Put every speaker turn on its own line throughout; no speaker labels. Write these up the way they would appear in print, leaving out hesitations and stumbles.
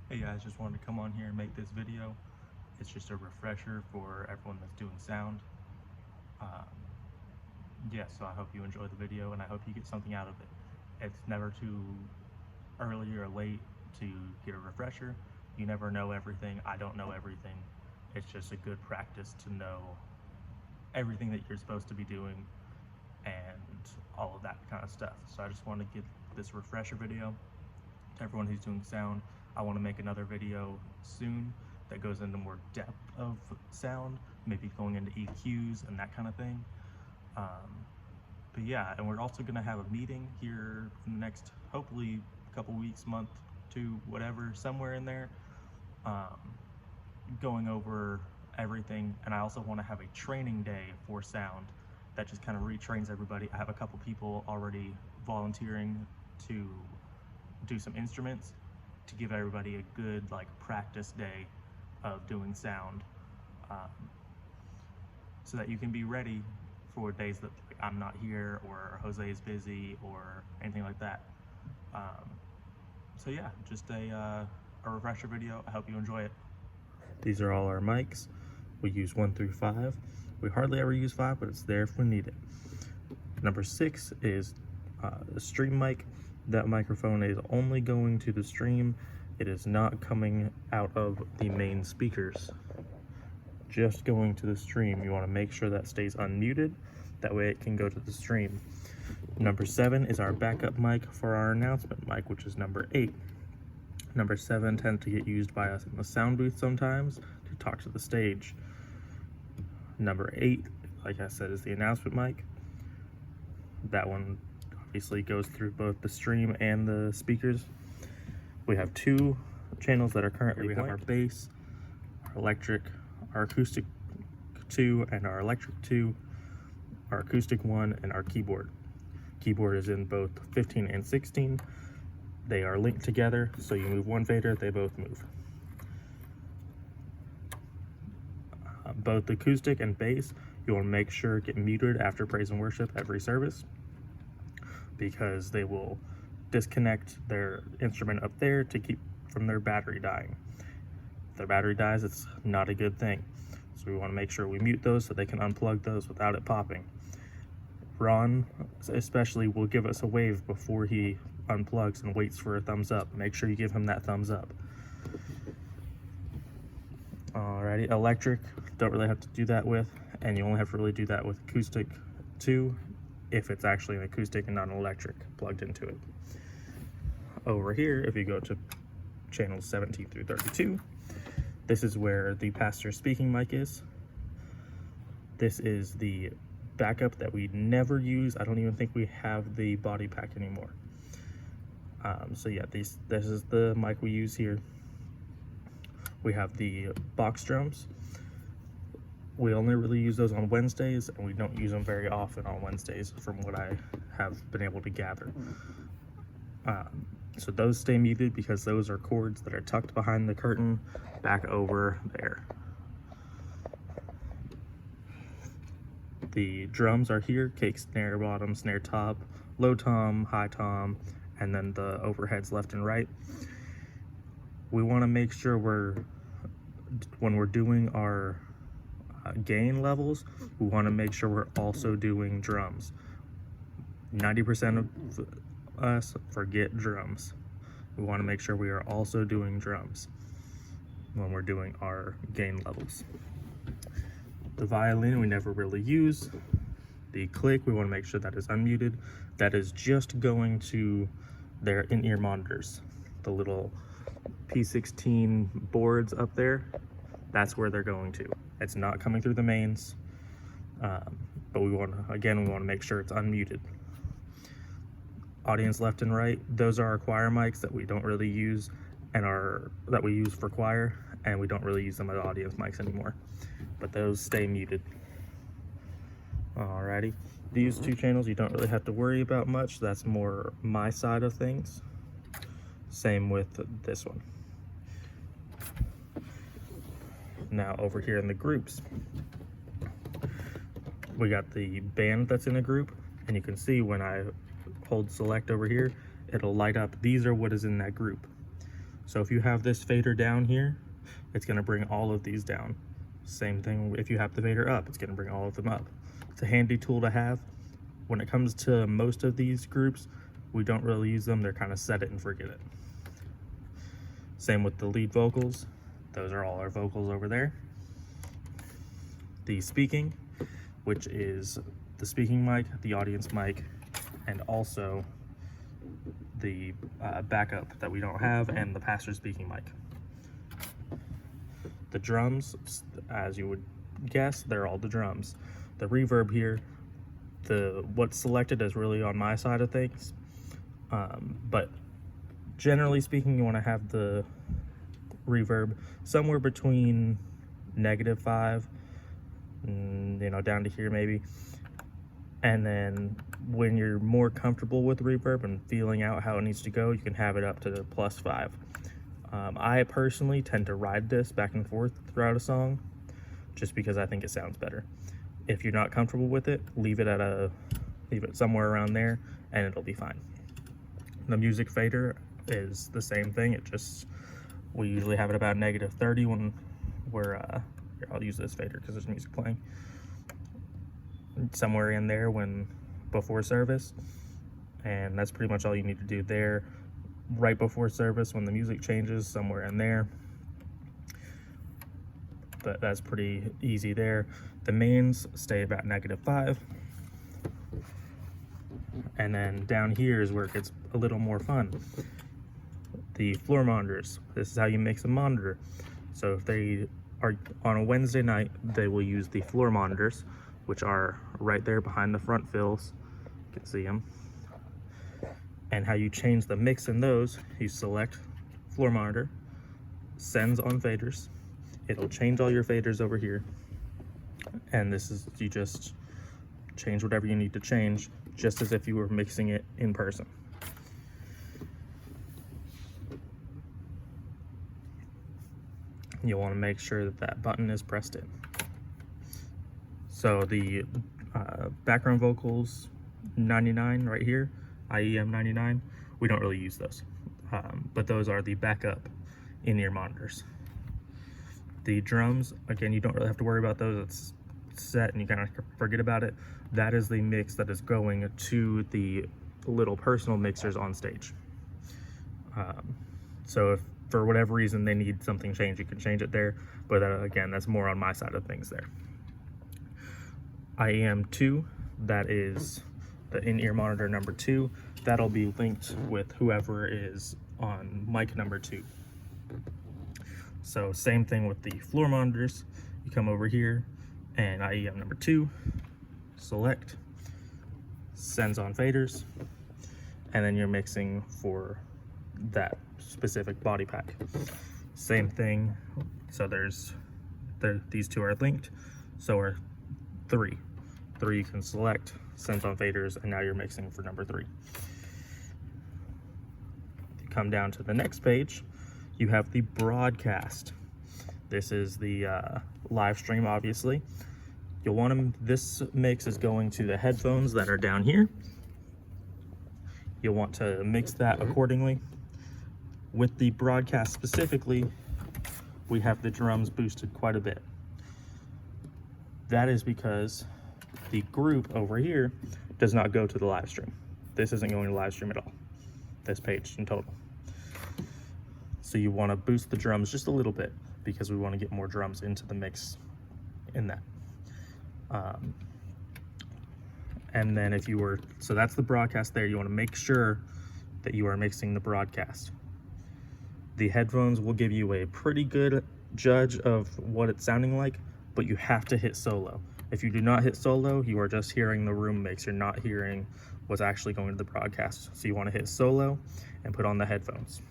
Hey guys, just wanted to come on here and make this video. It's just a refresher for everyone that's doing sound. Um, so I hope you enjoy the video and I hope you get something out of it. It's never too early or late to get a refresher. You never know everything. I don't know everything. It's just a good practice to know everything that you're supposed to be doing and all of that kind of stuff. So I just want to give this refresher video to everyone who's doing sound. I want to make another video soon that goes into more depth of sound, maybe going into EQs and that kind of thing. But yeah, and we're also going to have a meeting here in the next, hopefully, couple weeks, month, two, whatever, somewhere in there, um, going over everything. And I also want to have a training day for sound that just kind of retrains everybody. I have a couple people already volunteering to do some instruments to give everybody a good practice day of doing sound, um, so that you can be ready for days that I'm not here or Jose is busy or anything like that. So yeah, just a refresher video. I hope you enjoy it. These are all our mics. We use 1 through 5. We hardly ever use 5, but it's there if we need it. Number 6 is a stream mic. That microphone is only going to the stream. It is not coming out of the main speakers. Just going to the stream. You want to make sure that stays unmuted. That way it can go to the stream. Number 7 is our backup mic for our announcement mic, which is number 8. Number 7 tends to get used by us in the sound booth sometimes to talk to the stage. Number 8, like I said, is the announcement mic. That one obviously goes through both the stream and the speakers. We have 2 channels that are currently blank. We have our bass, our electric, our acoustic 2, and our electric 2, our acoustic 1, and our keyboard. Keyboard is in both 15 and 16. They are linked together, so you move one fader, they both move. Both acoustic and bass, you want to make sure get muted after praise and worship every service, because they will disconnect their instrument up there to keep from their battery dying. If their battery dies, it's not a good thing. So we want to make sure we mute those so they can unplug those without it popping. Ron especially will give us a wave before he unplugs and waits for a thumbs up. Make sure you give him that thumbs up. Alrighty, electric, don't really have to do that with, and you only have to really do that with acoustic 2 if it's actually an acoustic and not an electric plugged into it. Over here, if you go to channels 17 through 32, this is where the pastor speaking mic is. This is the backup that we never use. I don't even think we have the body pack anymore. So yeah, this is the mic we use here. We have the box drums. We only really use those on Wednesdays, and we don't use them very often on Wednesdays from what I have been able to gather. So those stay muted because those are cords that are tucked behind the curtain back over there. The drums are here: kick, snare bottom, snare top, low tom, high tom, and then the overheads left and right. We want to make sure when we're doing our gain levels, we want to make sure we're also doing drums. 90% of us forget drums. We want to make sure we are also doing drums when we're doing our gain levels. The violin we never really use. The click, we want to make sure that is unmuted. That is just going to their in-ear monitors, the little P16 boards up there. That's where they're going to. It's not coming through the mains, but we want to make sure it's unmuted. Audience left and right, those are our choir mics that we don't really use and that we use for choir, and we don't really use them as audience mics anymore, but those stay muted. Alrighty, these 2 channels you don't really have to worry about much. That's more my side of things. Same with this one. Now over here in the groups, we got the band that's in a group, and you can see when I hold select over here, it'll light up. These are what is in that group. So if you have this fader down here, it's going to bring all of these down. Same thing if you have the fader up, it's going to bring all of them up. It's a handy tool to have. When it comes to most of these groups, we don't really use them. They're kind of set it and forget it. Same with the lead vocals. Those are all our vocals over there. The speaking, which is the speaking mic, the audience mic, and also the backup that we don't have, and the pastor speaking mic. The drums, as you would guess, they're all the drums. The reverb here, what's selected is really on my side of things, but generally speaking, you want to have the reverb somewhere between -5, down to here maybe. And then when you're more comfortable with reverb and feeling out how it needs to go, you can have it up to +5. I personally tend to ride this back and forth throughout a song just because I think it sounds better. If you're not comfortable with it, leave it somewhere around there and it'll be fine. The music fader is the same thing. We usually have it about -30 when we're here, I'll use this fader because there's music playing. Somewhere in there before service, and that's pretty much all you need to do there. Right before service, when the music changes, somewhere in there. But that's pretty easy there. The mains stay about -5, and then down here is where it gets a little more fun. The floor monitors. This is how you mix a monitor. So if they are on a Wednesday night, they will use the floor monitors, which are right there behind the front fills. You can see them. And how you change the mix in those, you select floor monitor, sends on faders. It'll change all your faders over here. And you just change whatever you need to change, just as if you were mixing it in person. You'll want to make sure that button is pressed in. So the background vocals 99 right here, IEM 99, we don't really use those, but those are the backup in-ear monitors. The drums, again, you don't really have to worry about those. It's set and you kind of forget about it. That is the mix that is going to the little personal mixers on stage. So if for whatever reason they need something changed, you can change it there, but again, that's more on my side of things there. IEM 2, that is the in-ear monitor number 2. That'll be linked with whoever is on mic number 2. So same thing with the floor monitors. You come over here and IEM number 2, select, sends on faders, and then you're mixing for that specific body pack. Same thing. So these two are linked. So are 3. 3 you can select, sends on faders, and now you're mixing for number 3. If you come down to the next page, you have the broadcast. This is the live stream, obviously. You'll want this mix is going to the headphones that are down here. You'll want to mix that accordingly. With the broadcast specifically, we have the drums boosted quite a bit. That is because the group over here does not go to the live stream. This isn't going to live stream at all, this page in total. So you want to boost the drums just a little bit because we want to get more drums into the mix in that. And then so that's the broadcast there. You want to make sure that you are mixing the broadcast. The headphones will give you a pretty good judge of what it's sounding like, but you have to hit solo. If you do not hit solo, you are just hearing the room mix. You're not hearing what's actually going to the broadcast. So you want to hit solo and put on the headphones.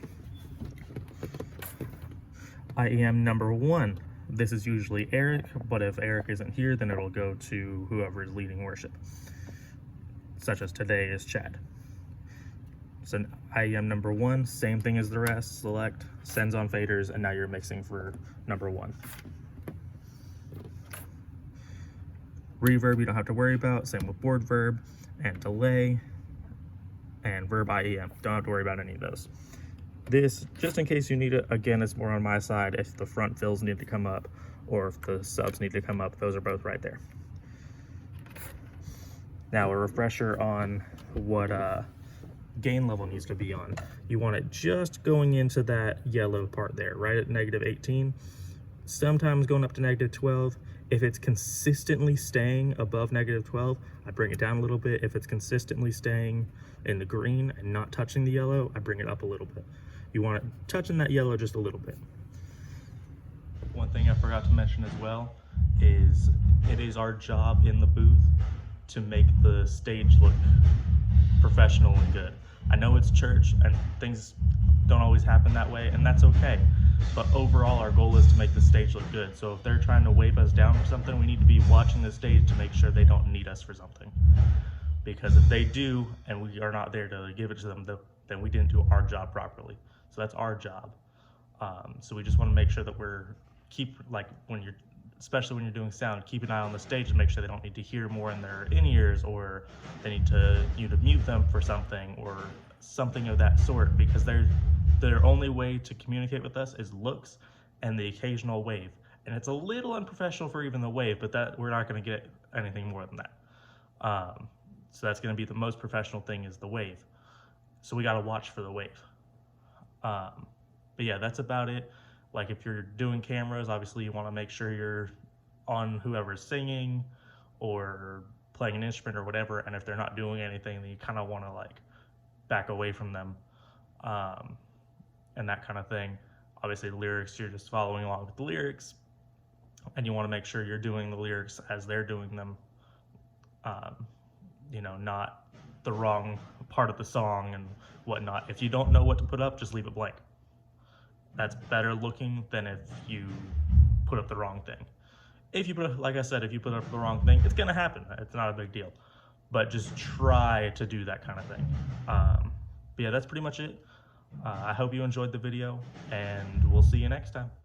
IEM number 1. This is usually Eric, but if Eric isn't here, then it'll go to whoever is leading worship, such as today is Chad. So IEM number 1, same thing as the rest, select, sends on faders, and now you're mixing for number 1. Reverb you don't have to worry about, same with board verb and delay and verb IEM. Don't have to worry about any of those. This, just in case you need it, again, it's more on my side if the front fills need to come up or if the subs need to come up. Those are both right there. Now a refresher on what gain level needs to be on. You want it just going into that yellow part there, right at -18. Sometimes going up to -12. If it's consistently staying above -12, I bring it down a little bit. If it's consistently staying in the green and not touching the yellow, I bring it up a little bit. You want it touching that yellow just a little bit. One thing I forgot to mention as well is it is our job in the booth to make the stage look professional and good. I know it's church and things don't always happen that way, and that's okay. But overall, our goal is to make the stage look good. So if they're trying to wave us down for something, we need to be watching the stage to make sure they don't need us for something. Because if they do, and we are not there to give it to them, then we didn't do our job properly. So that's our job. So we just want to make sure that especially when you're doing sound, keep an eye on the stage to make sure they don't need to hear more in their in-ears, or they need you to mute them for something or something of that sort, because their only way to communicate with us is looks and the occasional wave. And it's a little unprofessional for even the wave, but that we're not going to get anything more than that. So that's going to be the most professional thing, is the wave. So we got to watch for the wave. But yeah, that's about it. Like if you're doing cameras, obviously you want to make sure you're on whoever's singing or playing an instrument or whatever. And if they're not doing anything, then you kind of want to like back away from them, and that kind of thing. Obviously the lyrics, you're just following along with the lyrics, and you want to make sure you're doing the lyrics as they're doing them. You know, not the wrong part of the song and whatnot. If you don't know what to put up, just leave it blank. That's better looking than if you put up the wrong thing. If you put, like I said, if you put up the wrong thing, it's gonna happen. It's not a big deal. But just try to do that kind of thing. But yeah, that's pretty much it. I hope you enjoyed the video, and we'll see you next time.